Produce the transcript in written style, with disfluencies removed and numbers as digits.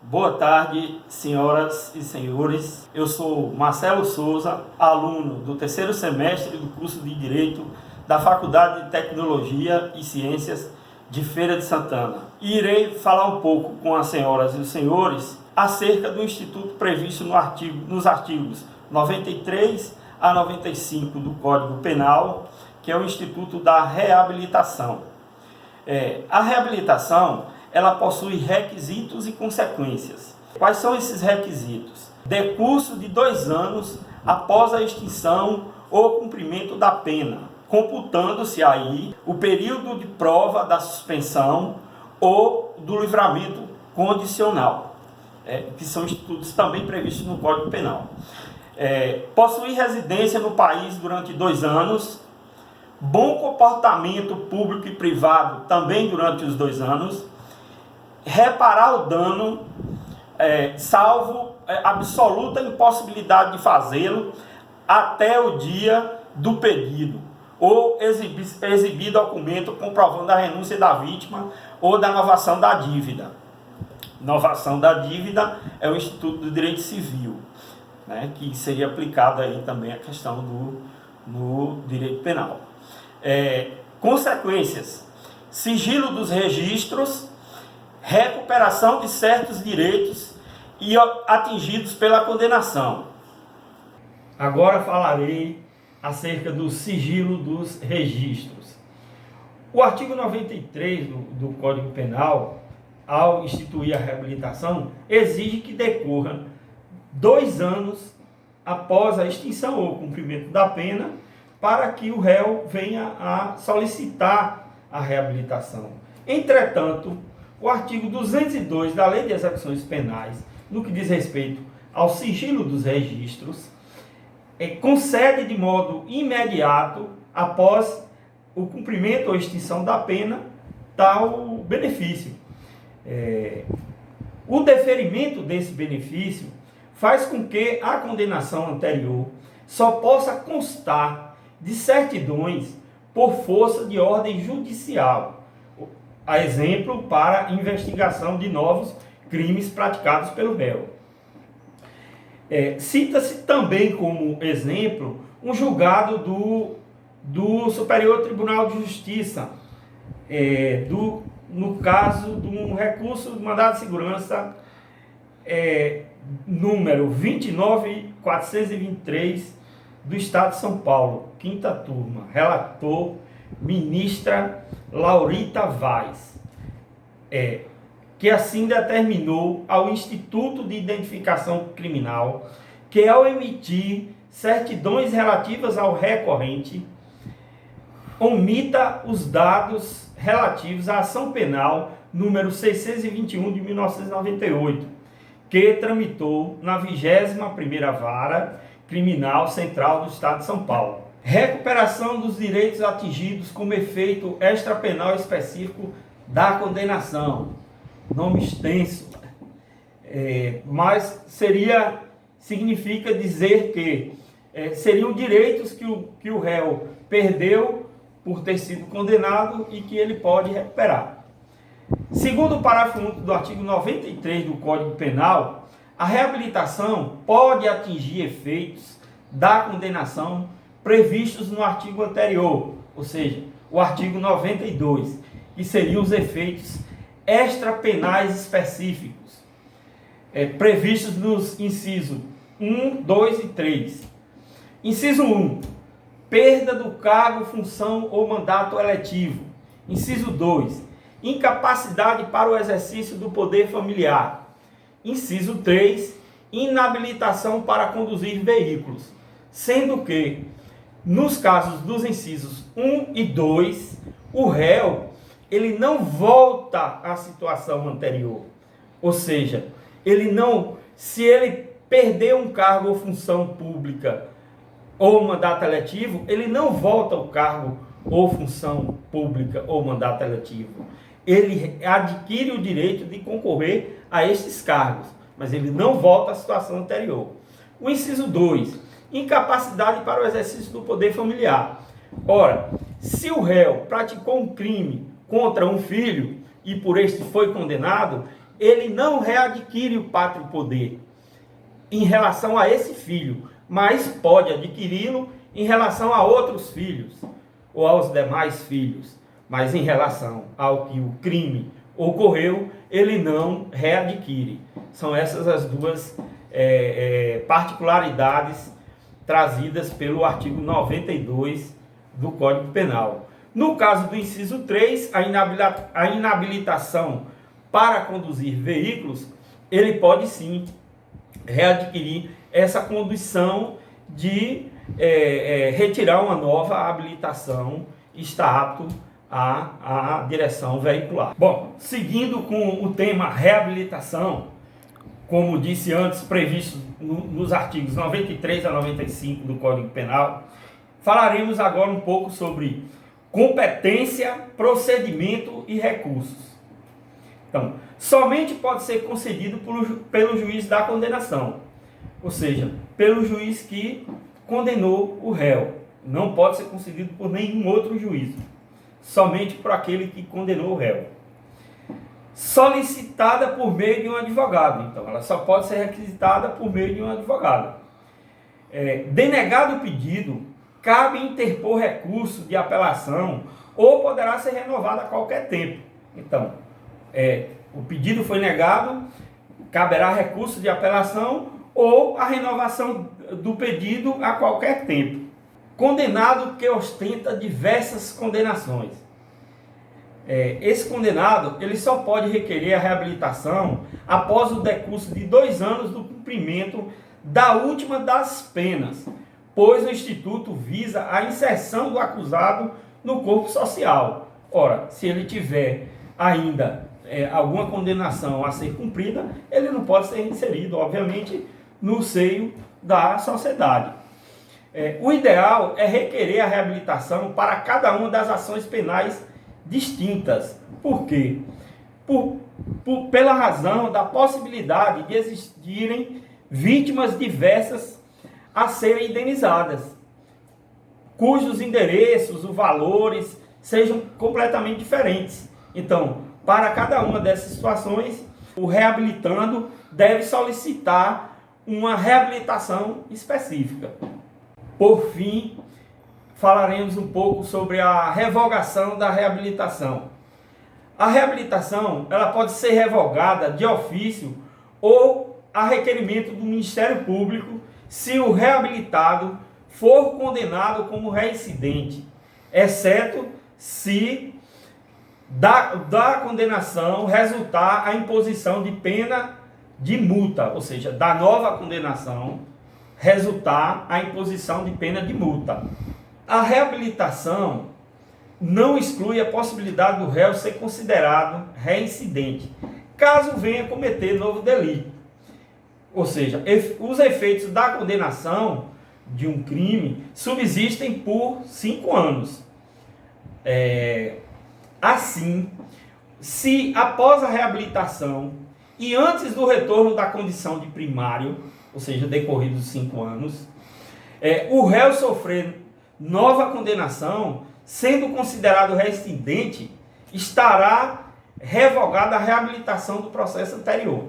Boa tarde, senhoras e senhores. Eu sou Marcelo Souza, aluno do terceiro semestre do curso de Direito da Faculdade de Tecnologia e Ciências de Feira de Santana. E irei falar um pouco com as senhoras e os senhores acerca do instituto previsto nos artigos 93 a 95 do Código Penal, que é o Instituto da Reabilitação. A reabilitação, ela possui requisitos e consequências. Quais são esses requisitos? Decurso de 2 anos após a extinção ou cumprimento da pena, computando-se aí o período de prova da suspensão ou do livramento condicional, que são institutos também previstos no Código Penal. Possuir residência no país durante 2 anos, bom comportamento público e privado também durante os 2 anos, reparar o dano, salvo absoluta impossibilidade de fazê-lo até o dia do pedido, ou exibir documento comprovando a renúncia da vítima ou da novação da dívida. Novação da dívida é o Instituto do Direito Civil, que seria aplicado aí também a questão no direito penal. Consequências: sigilo dos registros, recuperação de certos direitos e atingidos pela condenação. Agora falarei acerca do sigilo dos registros. O artigo 93 do Código Penal, ao instituir a reabilitação, exige que decorra 2 anos após a extinção ou cumprimento da pena para que o réu venha a solicitar a reabilitação. Entretanto, o artigo 202 da Lei de Execuções Penais, no que diz respeito ao sigilo dos registros, concede de modo imediato, após o cumprimento ou extinção da pena, tal benefício. O deferimento desse benefício faz com que a condenação anterior só possa constar de certidões por força de ordem judicial, a exemplo para investigação de novos crimes praticados pelo réu. Cita-se também como exemplo um julgado do Superior Tribunal de Justiça, no caso de um recurso de mandado de segurança número 29.423 do Estado de São Paulo, 5ª turma, relator ministra Laurita Vaz, que assim determinou ao Instituto de Identificação Criminal que, ao emitir certidões relativas ao recorrente, omita os dados relativos à ação penal número 621 de 1998, que tramitou na 21ª Vara Criminal Central do Estado de São Paulo. Recuperação dos direitos atingidos como efeito extrapenal específico da condenação. Nome extenso, mas significa dizer que seriam direitos que o réu perdeu por ter sido condenado e que ele pode recuperar. Segundo o parágrafo único do artigo 93 do Código Penal, a reabilitação pode atingir efeitos da condenação previstos no artigo anterior, ou seja, o artigo 92, que seriam os efeitos extrapenais específicos, previstos nos incisos 1, 2 e 3. Inciso 1, perda do cargo, função ou mandato eletivo. Inciso 2, incapacidade para o exercício do poder familiar. Inciso 3, inabilitação para conduzir veículos, sendo que, nos casos dos incisos 1 e 2, o réu ele não volta à situação anterior. Ou seja, se ele perder um cargo ou função pública ou mandato eletivo, ele não volta ao cargo ou função pública ou mandato eletivo. Ele adquire o direito de concorrer a esses cargos, mas ele não volta à situação anterior. O inciso 2, incapacidade para o exercício do poder familiar. Ora, se o réu praticou um crime contra um filho e por este foi condenado, ele não readquire o pátrio poder em relação a esse filho, mas pode adquiri-lo em relação a outros filhos ou aos demais filhos. Mas em relação ao que o crime ocorreu, ele não readquire. São essas as duas particularidades trazidas pelo artigo 92 do Código Penal. No caso do inciso 3, a inabilitação para conduzir veículos, ele pode sim readquirir essa condição de retirar uma nova habilitação e estar apto à direção veicular. Bom, seguindo com o tema reabilitação, como disse antes, previsto nos artigos 93 a 95 do Código Penal, falaremos agora um pouco sobre competência, procedimento e recursos. Então, somente pode ser concedido pelo juiz da condenação, ou seja, pelo juiz que condenou o réu. Não pode ser concedido por nenhum outro juízo, somente por aquele que condenou o réu. Solicitada por meio de um advogado, então ela só pode ser requisitada por meio de um advogado. Denegado o pedido, cabe interpor recurso de apelação ou poderá ser renovado a qualquer tempo. Então, o pedido foi negado, caberá recurso de apelação ou a renovação do pedido a qualquer tempo. Condenado que ostenta diversas condenações. Esse condenado ele só pode requerer a reabilitação após o decurso de 2 anos do cumprimento da última das penas, pois o Instituto visa a inserção do acusado no corpo social. Ora, se ele tiver ainda alguma condenação a ser cumprida, ele não pode ser inserido, obviamente, no seio da sociedade. O ideal é requerer a reabilitação para cada uma das ações penais distintas. Por quê? Pela razão da possibilidade de existirem vítimas diversas a serem indenizadas, cujos endereços, os valores sejam completamente diferentes. Então, para cada uma dessas situações, o reabilitando deve solicitar uma reabilitação específica. Por fim, falaremos um pouco sobre a revogação da reabilitação. A reabilitação ela pode ser revogada de ofício ou a requerimento do Ministério Público se o reabilitado for condenado como reincidente, exceto se da condenação resultar a imposição de pena de multa, ou seja, da nova condenação resultar a imposição de pena de multa. A reabilitação não exclui a possibilidade do réu ser considerado reincidente, caso venha cometer novo delito. Ou seja, os efeitos da condenação de um crime subsistem por 5 anos. Assim, se após a reabilitação e antes do retorno da condição de primário, ou seja, decorridos os 5 anos, o réu sofrer nova condenação, sendo considerado reincidente, estará revogada a reabilitação do processo anterior.